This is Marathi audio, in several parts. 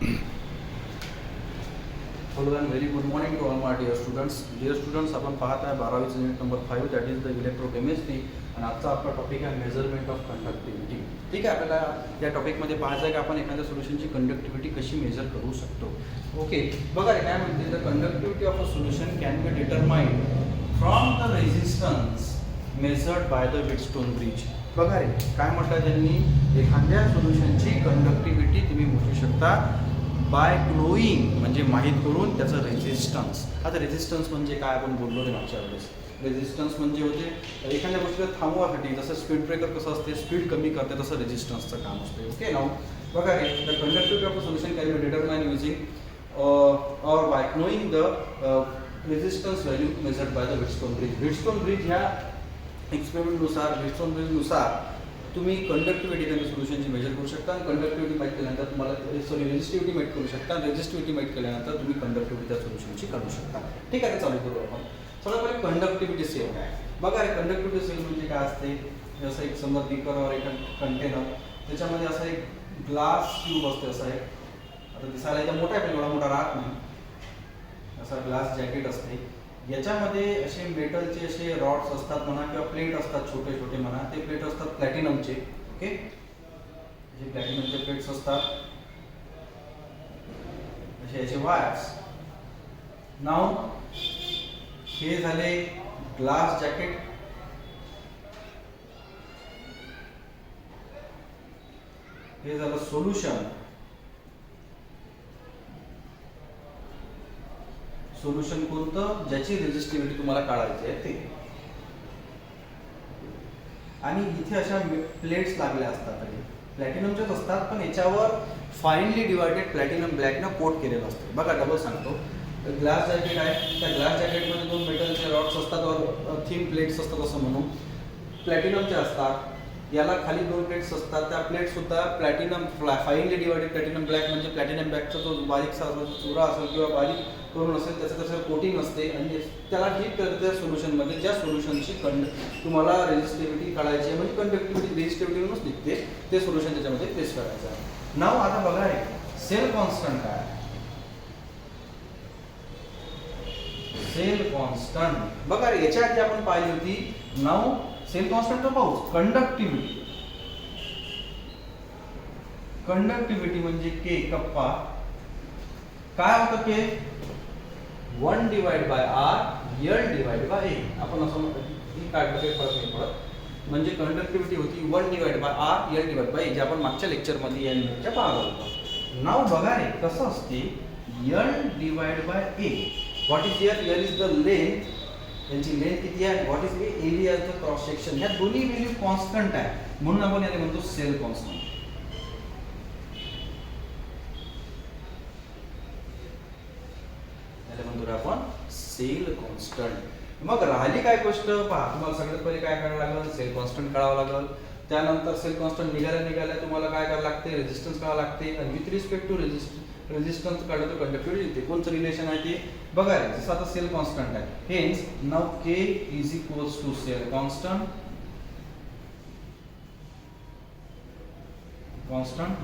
Hello and very good morning to all my dear students. Dear students, आपण पाहत आहे 12वीचं unit number 5 that is the electrochemistry आणि आजचा आपला टॉपिक आहे मेजरमेंट ऑफ कंडक्टिव्हिटी. ठीक आहे, आपल्याला या टॉपिकमध्ये पाहायचं आहे की आपण एखाद्या सोल्युशनची कंडक्टिव्हिटी कशी मेजर करू शकतो. ओके, बघा काय म्हणते, the conductivity of a solution can be determined from the resistance measured by the Wheatstone bridge. बघा रे काय म्हटलं त्यांनी, एखाद्या सोल्युशनची कंडक्टिव्हिटी तुम्ही मोजू शकता बाय नोईंग म्हणजे माहीत करून त्याचं रेझिस्टन्स. आता रेझिस्टन्स म्हणजे काय आपण बोललो रे मागच्या वेळेस. रेझिस्टन्स म्हणजे होते एखाद्या गोष्टीला थांबवासाठी, जसं स्पीड ब्रेकर कसं असते स्पीड कमी करते तसं रेझिस्टन्सचं काम असते. ओके, नाऊ बघा रे, the conductivity of a solution can be determine using or by knowing the resistance value measured by the Wheatstone bridge. Wheatstone bridge ह्या एक्सपेरिमेंटनुसार, व्हीटस्टोन ब्रिजनुसार तुम्ही कंडक्टिव्हिटी एखाद्या सोल्युशनची मेजर करू शकता आणि कंडक्टिव्हिटी माहीत केल्यानंतर तुम्हाला रेझिस्टिव्हिटी माहीत करू शकता आणि रेझिस्टिव्हिटी माहीत केल्यानंतर तुम्ही कंडक्टिव्हिटी त्या सोल्युशनची काढू शकता. ठीक आहे, चालू करू आपण. सगळ्यात पहिले कंडक्टिव्हिटी सेल काय. बघा रे, कंडक्टिव्हिटी सेल म्हणजे काय असते, जसं एक समजा बीकरवर एक कंटेनर, त्याच्यामध्ये असा एक ग्लास ट्यूब असते. असा एक, आता दिसायला इथं मोठा आहे पण एवढा मोठा राहत नाही, असा ग्लास जॅकेट असते. याच्यामध्ये असे मेटलचे असे रॉड्स असतात म्हणा किंवा प्लेट असतात, छोटे छोटे म्हणा, ते प्लेट असतात प्लॅटिनमचे. ओके, जे प्लॅटिनमचे प्लेट्स असतात असे असे वायर्स. नाव हे झाले ग्लास जॅकेट. हे झालं सोल्युशन. सोल्युशन कोणतं, ज्याची रेझिस्टिव्हिटी तुम्हाला काढायची आहे ते. आणि इथे अशा प्लेट्स लागल्या असतात, प्लॅटिनमच्याच असतात पण याच्यावर फाईनली डिवायडेड प्लॅटिनम ब्लॅकनं कोट केलेलं असतं. बघा डबल सांगतो, ग्लास जॅकेट आहे, त्या ग्लास जॅकेटमध्ये दोन मेटलचे रॉड्स असतात और थिन प्लेट्स असतात असं म्हणून, प्लॅटिनमचे असतात. याला खाली दोन प्लेट्स असतात, त्या प्लेटसुद्धा platinum finely divided platinum black म्हणजे प्लॅटिनम ब्लॅकचा जो बारीकसा चुरा असेल किंवा बारीक करून असेल त्याचं कोटिंग असते आणि त्याला हीट करते त्या सोल्युशनमध्ये, ज्या सोल्युशनची तुम्हाला रेझिस्टिव्हिटी काढायची आहे म्हणजे कंडक्टिव्हिटी रेझिस्टिव्हिटीवरूनच निघते, ते सोल्युशन त्याच्यामध्ये प्लेस करायचं आहे. नाव आता बघा रे, सेल कॉन्स्टंट काय. सेल कॉन्स्टंट बघा रे, याच्या आधी आपण पाहिली होती. नाव सेल कॉन्स्टंट पाहू. कंडक्टिव्हिटी, कंडक्टिव्हिटी म्हणजे के कप्पा. काय होतं K, 1 divide by R L divide by A. आपण असं काढलं काही फरक नाही पडत. म्हणजे कंडक्टिव्हिटी होती 1 divide by R L divide by A, जे आपण मागच्या लेक्चरमध्ये या युनिटच्या पाहत होतो. नाव बघा रे कसं असते, L divide by A. What is here, L is the length, यांची लेंथ किती आहे, what is area of the cross section. ह्या दोन्ही व्हॅल्यू कॉन्स्टंट आहे म्हणून आपण याला म्हणतो सेल कॉन्स्टंट. याला म्हणतो आपण सेल कॉन्स्टंट. मग राहिली काय गोष्ट पहा, तुम्हाला सगळ्यात पहिले काय करावं लागेल, सेल कॉन्स्टंट काढावं लागेल. त्यानंतर सेल कॉन्स्टंट निघाल्या तुम्हाला काय करावं लागते, रेझिस्टन्स काढावं लागते आणि विथ रिस्पेक्ट टू रेझिस्टन्स काढलं तर कंडक्टिव्हिटी येते. कोणतं रिलेशन आहे ते बघा रे, जसं आता सेल कॉन्स्टंट आहे, hence now K is equals to cell constant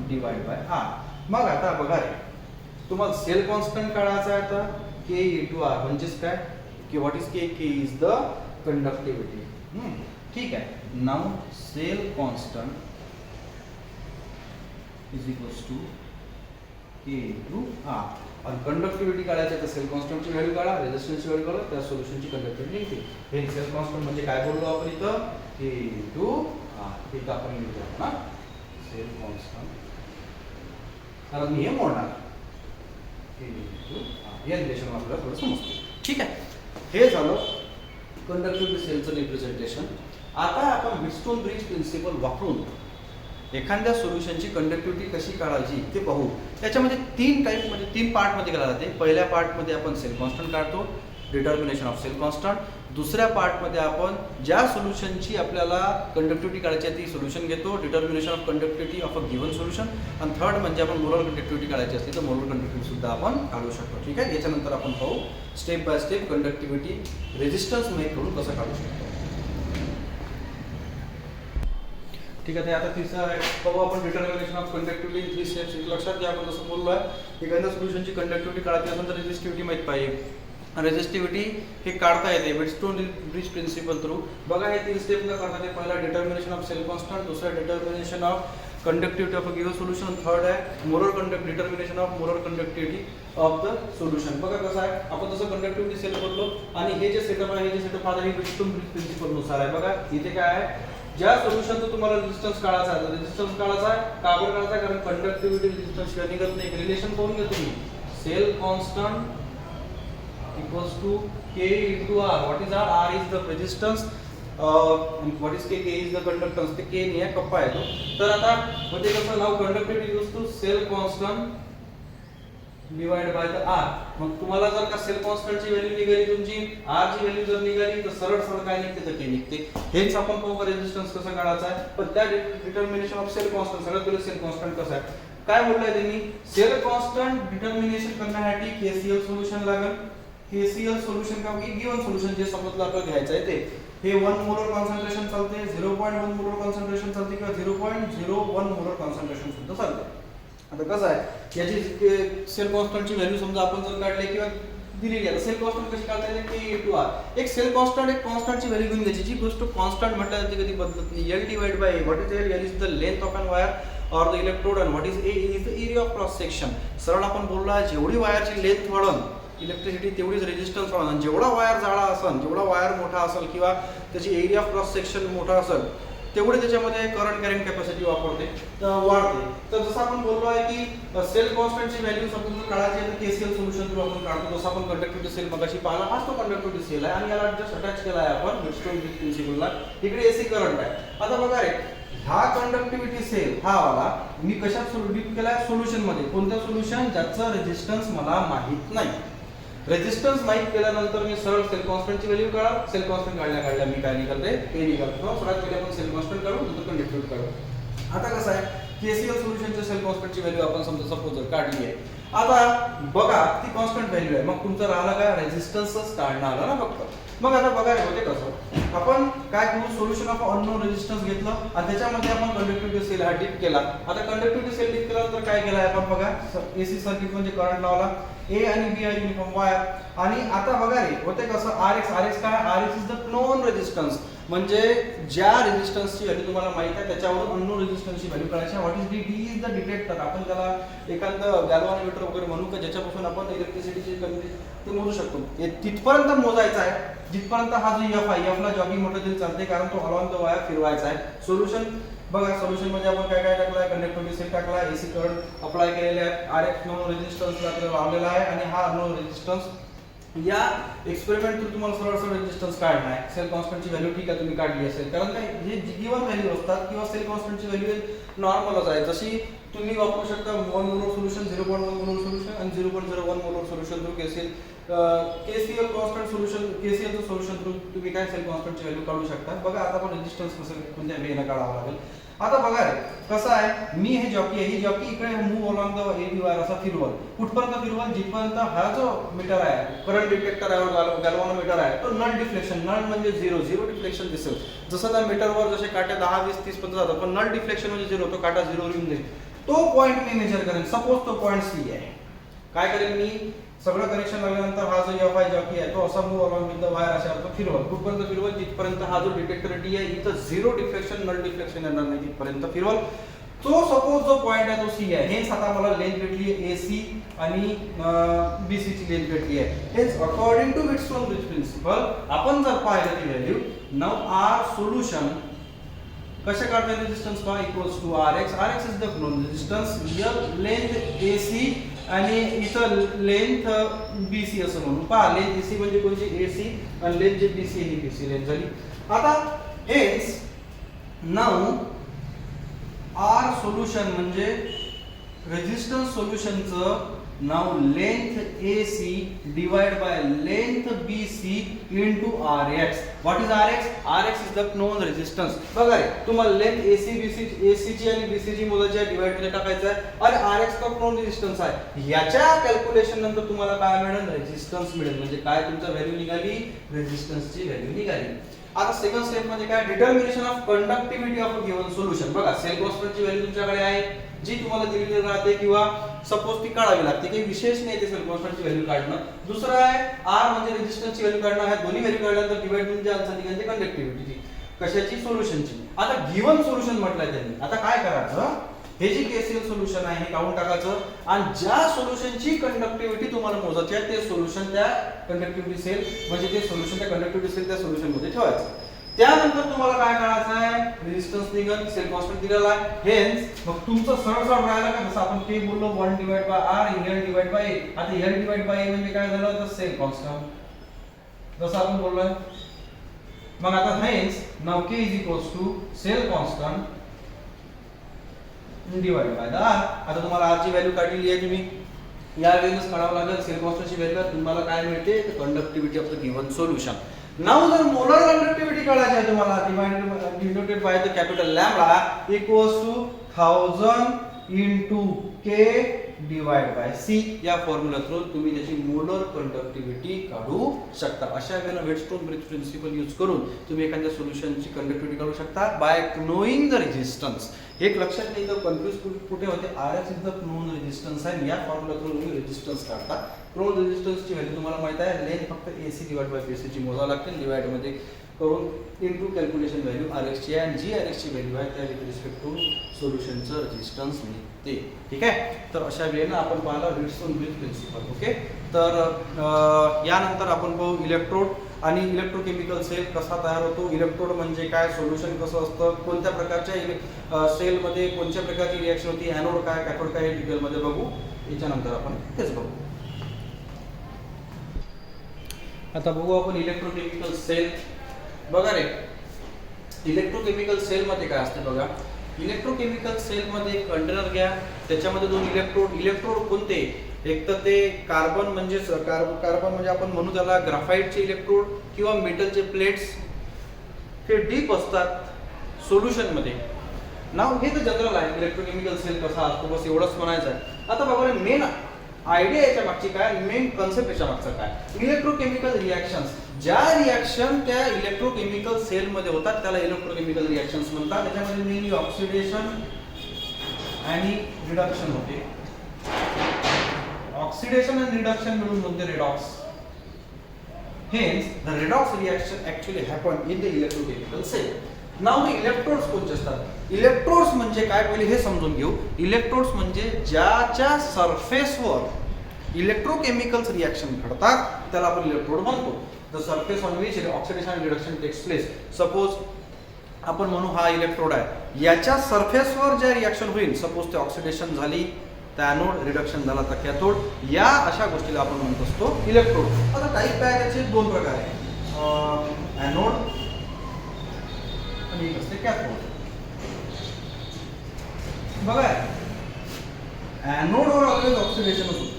divide by R. मग आता बघा रे, तुम्हाला सेल कॉन्स्टंट काढायचा आहे आता के इंटू आर म्हणजेच काय की what is K, K is the conductivity. ठीक आहे, now cell constant is equals to K into R. आणि कंडक्टिव्हिटी काढायची तर सेल कॉन्स्टंटची व्हॅल्यू काढा, रेझिस्टन्सची व्हॅल्यू काढा, त्या सोल्युशनची कंडक्टिव्हिटी निघते. हे सेल कॉन्स्टंट म्हणजे काय बोललो आपण इथं, के इंटू आर. इथं आपण लिहितो ना सेल कॉन्स्टंट, कारण मी हे मोडणार के इंटू आर. या रिलेशन आपल्याला थोडं समजतं. ठीक आहे, हे झालं कंडक्टिव्हिटी सेलचं रिप्रेझेंटेशन. आता आपण व्हीटस्टोन ब्रिज प्रिन्सिपल वापरून एखाद्या सोल्युशनची कंडक्टिव्हिटी कशी काढायची ते पाहू. त्याच्यामध्ये तीन पार्टमध्ये केला जाते. पहिल्या पार्टमध्ये आपण सेल कॉन्स्टंट काढतो, डिटर्मिनेशन ऑफ सेल कॉन्स्टंट. दुसऱ्या पार्टमध्ये आपण ज्या सोल्युशनची आपल्याला कंडक्टिव्हिटी काढायची आहे ती सोल्युशन घेतो, determination of conductivity of a given solution. आणि थर्ड म्हणजे आपण मोरल कंडक्टिव्हिटी काढायची असली तर मोरल कंडक्टिव्हिटी सुद्धा आपण काढू शकतो. ठीक आहे, याच्यानंतर आपण पाहू step by step conductivity resistance माहीत करून कसं काढू शकतो. ठीक आहे. आता तिसरा आहे बघू आपण determination of conductivity in 3 steps. लक्षात घ्या आपण जसं बोललो आहे एखाद्या सोल्युशनची कंडक्टिव्हिटी काढायची असेल तर रेझिस्टिव्हिटी माहित पाहिजे. रेझिस्टिव्हिटी हे काढता येते वेटस्टोन ब्रिज प्रिन्सिपल थ्रू. बघा हे 3 स्टेप न करता ते पहिला डिटर्मिनेशन ऑफ सेल कॉन्स्टंट, दुसरा determination of conductivity of a given solution, third आहे determination of molar conductivity of the solution. बघा कसं आहे आपण जसं कंडक्टिव्हिटी सेल बोललो आणि हे जे सेटअप आहे हे जे सेटअप आहे हे वेटस्टोन ब्रिज प्रिन्सिपल नुसार आहे. बघा इथे काय आहे ज्या सोल्युशनचं तुम्हाला रेजिस्टन्स काढायचा आहे रेजिस्टन्स काढायचा आहे का बरं काढायचा आहे कारण कंडक्टिव्हिटी रेजिस्टन्स शिवाय निघत नाही. रिलेशन पाहून घ्या तुम्ही cell constant equals to K into R. What is R? R is the resistance. What is K? K is the conductance. ते K नाही आहे कप्पा आहे तो. तर आता होते कसं नाव conductivity use to cell constant divide by the R. मग तुम्हाला जर का सेल कॉन्स्टंट ची व्हॅल्यू निघाली तुमची R ची व्हॅल्यू जर निघाली तर सरळ सरळ काय निघते तर K निघते. हेच आपण पाहू रेजिस्टन्स कसं काढायचा आहे. पण त्या डिटर्मिनेशन ऑफ सेल कॉन्स्टंट सगळ्यात पहिले सेल कॉन्स्टंट कसं आहे काय बोललाय त्यांनी सेल कॉन्स्टंट डिटर्मिनेशन करण्यासाठी KCL सोल्युशन लागेल. KCL सोल्युशन का की गिवन सोल्युशन जे समजलं आपल्याला घ्यायचं आहे ते हे 1 मोलर कॉन्संट्रेशन चालते 0.1 मोलर कॉन्संट्रेशन चालते किंवा 0.01 मोलर कॉन्संट्रेशन सुद्धा चालते. आता कसं आहे याची सेल कॉन्स्टंटची व्हॅल्यू समजा आपण जर काढली किंवा दिलेली आहे सेल कॉन्स्टंट कशी काढता येते K into R. एक सेल कॉन्स्टंट एक कॉन्स्टंटची व्हॅल्यू घेऊन घ्यायची जी गोष्ट कॉन्स्टंट म्हटलं जाते कधी बदलत नाही. L divide by what is L? L is the length of an wire और the electrode and what is A is the area of cross section. सरळ आपण बोलला जेवढी वायरची लेंथ वाढन इलेक्ट्रिसिटी तेवढीच रेजिस्टन्स वाढन आणि जेवढा वायर जाडा असेल जेवढा वायर मोठा असेल किंवा त्याची एरिया ऑफ क्रॉस सेक्शन मोठा असेल तेवढे त्याच्यामध्ये करंट कॅरिंग कॅपॅसिटी वाढते. तर जसं आपण बोललो आहे की सेल कॉन्स्टंटची व्हॅल्यू समजून काढायची आहे तर KCL सोल्युशन थ्रू आपण काढतो. जसं आपण कंडक्टिव्हिटी सेल मगाशी पाहिला हाच तो कंडक्टिव्हिटी सेल आहे आणि याला जस्ट अटॅच केला आहे आपण वेटस्टोन ब्रिज प्रिन्सिपलला. इकडे AC करंट आहे. आता बघा रे हा कंडक्टिव्हिटी सेल हा वाला मी कशात डिप केलाय सोल्युशन मध्ये. कोणतं सोल्युशन ज्याचं रेजिस्टन्स मला माहित नाही. रेजिस्टन्स माहित केल्यानंतर मी सरळ सेल कॉन्स्टंटची व्हॅल्यू काढा. सेल कॉन्स्टंट काढल्या मी काय निघालते K निघालतो. सगळ्यात पहिले आपण सेल कॉन्स्टंट काढू नंतर कंडक्टिव्हिटी काढू. आता कसं आहे KCL सोल्युशनच्या सेल कॉन्स्टंटची व्हॅल्यू आपण समजा सपोज काढली आहे. आता बघा ती कॉन्स्टंट व्हॅल्यू आहे मग तुमचं राहिला काय रेजिस्टन्सच काढणं आलं ना फक्त. मग आता बघा होते कसं आपण काय करू सोल्युशन ऑफ अननोन रेजिस्टन्स घेतलं आणि त्याच्यामध्ये आपण कंडक्टिव्हिटी सेल हा डिप केला. आता कंडक्टिव्हिटी सेल डिप केल्यानंतर काय केलं आपण बघा AC सर्किट म्हणजे करंट लावला A आणि B आहे युनिफॉर्म वायर आणि आता बघा रे होते कसं RX काय RX is the known resistance म्हणजे ज्या रेजिस्टन्सची व्हॅल्यू तुम्हाला माहित आहे त्याच्यावरून अननोन रेजिस्टन्सची व्हॅल्यू काढायची. What is D is the detector. आपण त्याला एखादं गॅल्व्हॅनोमीटर वगैरे म्हणू का ज्याच्यापासून आपण इलेक्ट्रिसिटीची ते मोजू शकतो. तिथपर्यंत मोजायचं आहे जिथपर्यंत हा जो F आहे F ला जॉगिंग मोटर दिली चालते कारण तो अलॉंग द वायर फिरवायचा आहे. सोल्युशन बघा सोल्युशन मध्ये आपण काय काय टाकलाय कंडक्टिव्हिटी सेल टाकला AC करंट अप्लाय केलेले आहे RX नो रेजिस्टन्स लावलेला आहे आणि हा नो रेजिस्टन्स या एक्सपेरिमेंट थ्रू तुम्हाला सरळ सरळ रेजिस्टन्स काढणार आहे. सेल कॉन्स्टंटची व्हॅल्यू ठीक आहे तुम्ही काढली असेल कारण काय हे गिवन व्हॅल्यू असतात किंवा सेल कॉन्स्टंटची व्हॅल्यू नॉर्मलच आहे. जशी तुम्ही वापरू शकता 1 मोलर सोल्युशन 0.1 मोलर सोल्युशन आणि 0.01 molar solution through KCL constant solution KCL solution through तुम्ही काय सेल कॉन्स्टंटची व्हॅल्यू काढू शकता. बघा आता आपण रेजिस्टन्स कसं कोणत्या वेळेला काढावं लागेल. आता बघा रे कसं आहे मी हे जॉकी आहे ही जॉकी इकडे move along the AB wire असा फिरवल कुठपर्यंत फिरवल जिथपर्यंत हा जो मीटर आहे करंट डिटेक्टर आहे गॅल्व्हॅनोमीटर आहे तो नल डिफ्लेक्शन नल म्हणजे झिरो डिफ्लेक्शन दिसेल. जसं त्या मीटरवर जसे काटे 10 20 30 पर्यंत जातात पण नल डिफ्लेक्शन म्हणजे झिरो तो काटा झिरो येऊन जाईल. तो पॉइंट मी मेजर करेन. सपोज तो पॉइंट C आहे. काय करेन मी सगळं कनेक्शन लागल्यानंतर हा जो F आहे जॉकी आहे तो असा move along with the wire अशा अर्थ फिरवल कुठपर्यंत फिरवल जिथपर्यंत हा जो डिटेक्टर D आहे इथं झिरो डिफ्लेक्शन नल डिफ्लेक्शन येणार नाही तिथपर्यंत फिरवल. तो सपोज जो पॉइंट आहे तो C आहे. हेच आता मला लेंथ भेटली आहे AC आणि BC ची लेंथ भेटली आहे. हेच according to Wheatstone bridge principle आपण जर पाहिलं ती व्हॅल्यू नाउ R सोल्युशन कशा काढता रेजिस्टन्स का equals to RX is the known resistance length AC आणि इथं लेंथ BC असं म्हणू पहा लेंथ AC म्हणजे कोणची AC आणि लेंथ जे BC ही BC लेंथ झाली. आता हेच नाउ R सोल्युशन म्हणजे रेजिस्टन्स सोल्युशनचं नाव length AC divide by length BC into RX. What is RX? RX is the known resistance. बघा रे, तुम्हाला लेंथ AC ची आणि BC ची मोजायची आहे, डिवाइड मध्ये टाकायचं आहे आणि RX का known resistance आहे. याच्या कॅल्क्युलेशन नंतर तुम्हाला काय मिळेल? रेजिस्टन्स मिळेल. म्हणजे काय तुमचा व्हॅल्यू निघाली? रेजिस्टन्सची व्हॅल्यू निघाली. आता सेकंड स्टेप म्हणजे काय? Determination of conductivity of a given solution. बघा, सेल कॉन्स्टंटची व्हॅल्यू तुमच्याकडे आहे, जी तुम्हाला दिलेली राहते किंवा सपोज ती काढावी लागते. काही विशेष नाही ते सेल कॉन्स्टंटची व्हॅल्यू काढणं. दुसरं आहे R म्हणजे रेजिस्टन्सची व्हॅल्यू काढणं. ह्या दोन्ही व्हॅल्यू काढल्यानंतर डिवाइड म्हणजे आन्सर निघाली कंडक्टिव्हिटीची. कशाची? सोल्युशनची. आता गिवन सोल्युशन म्हटलंय त्यांनी. आता काय करायचं? हे जे KCL सोल्युशन आहे हे काढून टाकायचं आणि ज्या सोल्युशनची कंडक्टिव्हिटी तुम्हाला मोजायची आहे ते सोल्युशन त्या कंडक्टिव्हिटी सेल म्हणजे ते सोल्युशन त्या कंडक्टिव्हिटी सेल त्या सोल्युशन मध्ये ठेवायचं. त्यानंतर तुम्हाला काय करायचं आहे? रेजिस्टन्स निघल, सेल कॉन्स्टंट दिलेला आहे. हेन्स मग तुमचं सरळ सरळ राहिलं का? जसं आपण के बोललो 1 divide by R, L divide bye A. आता L डिवाइड बाय A म्हणजे काय झालं? तर सेल कॉन्स्टंट, जसं आपण बोललोय. मग आता hence now K is equals to cell constant divide by R. आता तुम्हाला R ची व्हॅल्यू काढलेली आहे, तुम्ही या व्हॅल्यूज काढावं लागेल. सेल कॉन्स्टंटची व्हॅल्यू तुम्हाला काय मिळते? Conductivity of the given solution. Now जर मोलर कंडक्टिव्हिटी काढायची आहे तुम्हाला, denoted by the capital lambda equals to 1000 into K divide by C. या फॉर्म्युला थ्रू तुम्ही त्याची मोलर कंडक्टिव्हिटी काढू शकता. अशा वेळेला वेटस्टोन ब्रिज प्रिन्सिपल यूज करून तुम्ही एखाद्या सोल्युशनची कंडक्टिव्हिटी काढू शकता बाय नोईंग द रेजिस्टन्स. एक लक्षात नाही तर कन्फ्युज कुठे होते? RX is the known resistance आहे. या फॉर्म्युला थ्रू तुम्ही रेजिस्टन्स काढता. नोन रेजिस्टन्सची व्हॅल्यू तुम्हाला माहित आहे, लेंथ फक्त AC डिवाइड बाय BC ची मोजावी लागते. डिवाइड मध्ये करून इनटू कॅल्क्युलेशन व्हॅल्यू RX ची आहे आणि जी RX ची व्हॅल्यू आहे त्या विथ रिस्पेक्ट टू सोल्युशनचं रेजिस्टन्स मिळते. ठीक आहे. तर अशा वेळेला आपण पाहिला वेटस्टोन ब्रिज प्रिन्सिपल. ओके. तर यानंतर आपण पाहू इलेक्ट्रोड आणि इलेक्ट्रोकेमिकल सेल कसा तयार होतो. इलेक्ट्रोड म्हणजे काय? सोल्युशन कसं असतं? कोणत्या प्रकारच्या सेल मध्ये कोणत्या प्रकारची रिएक्शन होती? एनोड काय, कॅथोड काय, हे डिटेल मध्ये बघू. याच्यानंतर आपण तेच बघू. आता बघू आपण इलेक्ट्रोकेमिकल सेल. बघा रे, इलेक्ट्रोकेमिकल सेल मध्ये काय असते बघा. इलेक्ट्रोकेमिकल सेल मध्ये एक कंटेनर घ्या, त्याच्यामध्ये दोन इलेक्ट्रोड कोणते? एक तर ते कार्बन म्हणजे आपण म्हणू त्याला ग्राफाइटचे इलेक्ट्रोड किंवा मेटलचे प्लेट्स. हे डीप असतात सोल्युशन मध्ये. नाव हे तर जनरल आहे इलेक्ट्रोकेमिकल सेल कसा असतो, बस एवढंच म्हणायचं आहे. आता बघा मेन आयडिया याच्या मागची काय, मेन कन्सेप्ट याच्या मागचा काय? Electrochemical reactions. ज्या रिएक्शन त्या इलेक्ट्रोकेमिकल सेल मध्ये होतात त्याला इलेक्ट्रोकेमिकल रिएक्शन्स म्हणतात. त्याच्यामध्ये मेनली ऑक्सिडेशन आणि रिडक्शन होते. ऑक्सिडेशन आणि रिडक्शन मिळून बनते redox. Hence the redox reaction actually happened in the electrochemical cell. Now the electrodes कोणते असतात? इलेक्ट्रोड्स म्हणजे काय पहिले हे समजून घेऊ. इलेक्ट्रोड्स म्हणजे ज्याच्या सरफेसवर इलेक्ट्रोकेमिकल्स रिएक्शन घडतात त्याला आपण इलेक्ट्रोड म्हणतो. The surface on which oxidation and reduction takes place. Suppose आपण म्हणू हा इलेक्ट्रोड आहे, याच्या सरफेसवर जे रिएक्शन होईल, सपोज ते ऑक्सिडेशन झाली तर एनोड, रिडक्शन झाला तर कॅथोड, या अशा गोष्टीला आपण म्हणत असतो इलेक्ट्रोड. आता टाईप काय त्याचे? दोन प्रकार आहे, एनोड आणि एक असते कॅथोड. बघा, एनोडवर ऑलवेज ऑक्सिडेशन होतो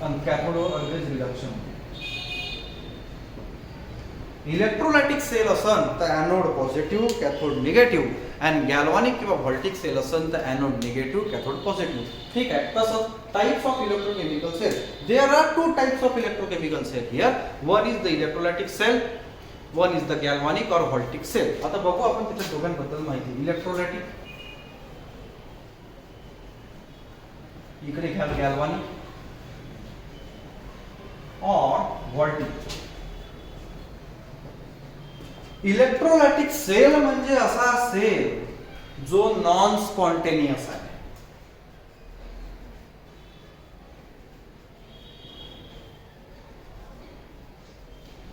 आणि कॅथोडवर ऑलवेज रिडक्शन होते. इलेक्ट्रोलायटिक सेल असन तर एनोड पॉझिटिव्ह, कॅथोड निगेटिव्ह. आणि गॅल्व्हॅनिक किंवा व्होल्टिक सेल असन तर एनोड निगेटिव्ह, कॅथोड पॉझिटिव्ह. ठीक आहे. तसंच types of electrochemical cell. There are two types of electrochemical cell here. One is the electrolytic cell, one is the galvanic और व्होल्टिक सेल. आता बघू आपण त्याच्या दोघांबद्दल माहिती. इलेक्ट्रोलायटिक, इकडे घ्या गॅल्व्हॅनिक और व्होल्टिक. इलेक्ट्रोलायटिक सेल म्हणजे असा सेल जो नॉन स्पॉन्टेनियस आहे.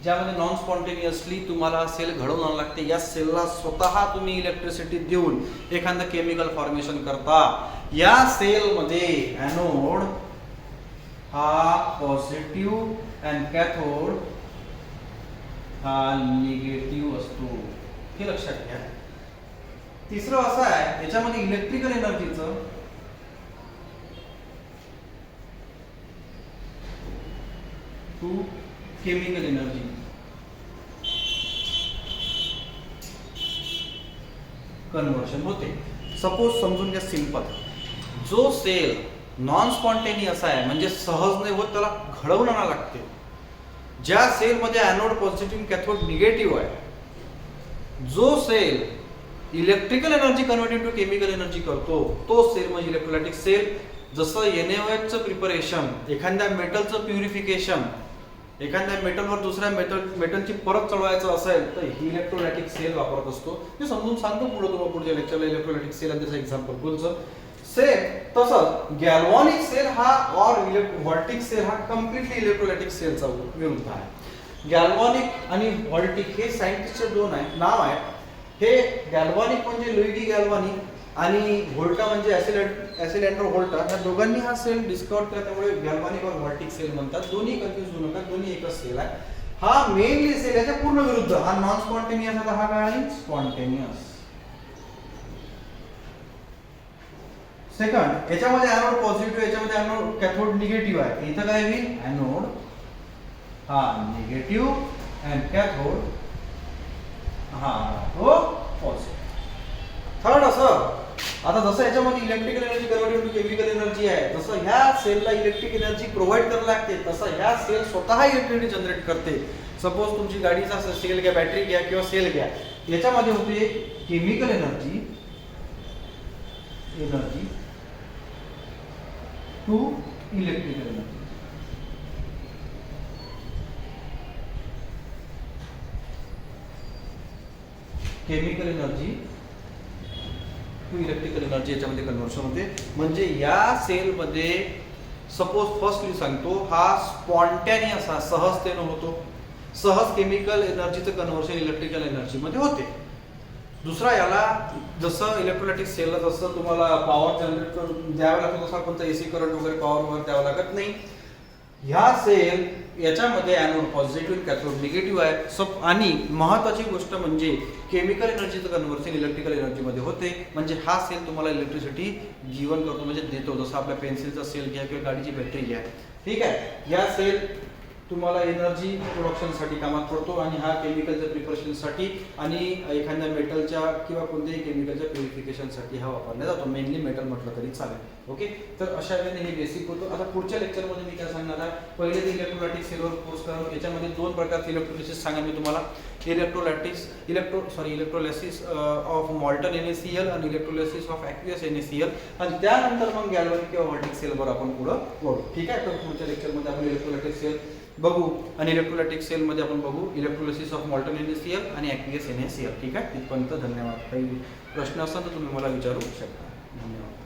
ज्यामध्ये नॉन स्पॉन्टेनियसली तुम्हाला सेल घडवून आणावं लागते. या सेलला स्वतः तुम्ही इलेक्ट्रिसिटी देऊन एखादं केमिकल फॉर्मेशन करता. या सेलमध्ये एनोड हा पॉझिटिव्ह अँड कॅथोड हा निगेटिव्ह असतो. हे लक्षात घ्या. तिसरं असं आहे याच्यामध्ये इलेक्ट्रिकल एनर्जीचं टू केमिकल एनर्जी कन्वर्शन होते. सपोज समजून घ्या सिंपल, जो सेल नॉन स्पॉन्टेनियस आहे म्हणजे सहज नाही होत, त्याला घडवून आणावं लागते. ज्या सेलमध्ये ॲनोड पॉझिटिव्ह कॅथोड निगेटिव्ह आहे, जो cell electrical energy convert to chemical energy करतो तो सेल म्हणजे इलेक्ट्रोलायटिक सेल. जसं NaOH चं प्रिपरेशन, एखाद्या मेटलचं प्युरिफिकेशन, एखाद्या मेटलवर दुसऱ्या मेटलची परत चढवायचं असेल तर ही इलेक्ट्रोलायटिक सेल वापरत असतो. मी समजून सांगतो पुढे तुम्हाला पुढच्या लेक्चरला इलेक्ट्रोलायटिक सेल आणि त्याचं एक्झाम्पल पुढचं. सेल तसंच गॅल्व्हॅनिक सेल हा और व्हॉल्टिक सेल हा कम्प्लिटली इलेक्ट्रोलायटिक सेलचा विरुद्ध आहे. गॅल्व्हॅनिक आणि व्हॉल्टिक हे सायंटिस्टचे दोन आहे नाव आहे. हे गॅल्व्हॅनिक म्हणजे लुईगी गॅल्व्हानी आणि व्होल्टा म्हणजे ॲसिलेंडर व्होल्टा, या दोघांनी हा सेल डिस्कवर केला, त्यामुळे गॅल्व्हॅनिक और व्हॉल्टिक सेल म्हणतात. दोन्ही कन्फ्युज होऊ नका, दोन्ही एकच सेल आहे. हा मेनली सेल याच्या पूर्ण विरुद्ध, हा नॉन स्पॉन्टेनियस आहे, हा काय आहे स्पॉन्टेनियस. सेकंड, याच्यामध्ये ॲनोड पॉझिटिव्ह, याच्यामध्ये ॲनोड कॅथोड निगेटिव्ह आहे. इथं काय होईल ॲनोड हा निगेटिव्ह अँड कॅथोड हा हो पॉझिटिव्ह. थर्ड असं, आता जसं याच्यामध्ये electrical energy convert to chemical energy आहे, तसं ह्या सेलला इलेक्ट्रिक एनर्जी प्रोव्हाइड करायला लागते, तसं ह्या सेल स्वतः इलेक्ट्रिसिटी जनरेट करते. सपोज तुमची गाडीचा सेल घ्या, बॅटरी घ्या किंवा सेल घ्या, याच्यामध्ये होते chemical energy to electrical energy. Chemical energy to electrical energy याच्यामध्ये कन्वर्शन होते. म्हणजे या सेलमध्ये सपोज फर्स्टली सांगतो, हा स्पॉन्टॅनियस हा सहजतेने होतो, सहज केमिकल एनर्जीचं कन्वर्शन इलेक्ट्रिकल एनर्जीमध्ये होते. दुसरा, याला जसं इलेक्ट्रोलायटिक सेलला जसं तुम्हाला पॉवर जनरेट करून द्यावं लागतं तसं कोणतं AC करंट वगैरे पॉवर वगैरे द्यावं लागत नाही. ह्या सेल याच्यामध्ये ॲनोड पॉझिटिव्ह कॅथोड निगेटिव्ह आहे. आणि महत्त्वाची गोष्ट म्हणजे केमिकल एनर्जीचं कन्वर्शन इलेक्ट्रिकल एनर्जीमध्ये होते. म्हणजे हा सेल तुम्हाला इलेक्ट्रिसिटी गिवन करतो, म्हणजे देतो. जसं आपल्या पेन्सिलचा सेल घ्या किंवा गाडीची बॅटरी घ्या, ठीक आहे. या सेल तुम्हाला एनर्जी प्रोडक्शनसाठी कामात पडतो आणि हा केमिकलच्या प्रिपरेशनसाठी आणि एखाद्या मेटलच्या किंवा कोणत्याही केमिकलच्या प्युरिफिकेशनसाठी हा वापरला जातो. मेनली मेटल म्हटलं तरी चालेल. ओके, तर अशा वेळेने हे बेसिक होतं. आता पुढच्या लेक्चरमध्ये मी काय सांगणार आहे, पहिले ते इलेक्ट्रोलायटिक सेलवर कोर्स करा. याच्यामध्ये दोन प्रकारचे इलेक्ट्रोलिसिस सांगा मी तुम्हाला. इलेक्ट्रोलायसिस ऑफ मॉल्टन NaCl आणि इलेक्ट्रोलायसिस ऑफ ॲक्वियस NaCl, आणि त्यानंतर मग गॅल्व्हॅनिक किंवा व्हॉल्टिक सेलवर आपण पुढं वळू. ठीक आहे, तर पुढच्या लेक्चरमध्ये आपण इलेक्ट्रोलायटिक सेल बघू आणि इलेक्ट्रोलायटिक सेलमध्ये आपण बघू इलेक्ट्रोलायसिस ऑफ मॉल्टन NaCl आणि ॲक्वियस NaCl. ठीक आहे, तिथपर्यंत धन्यवाद. काही प्रश्न असतात तर तुम्ही मला विचारू शकता. धन्यवाद.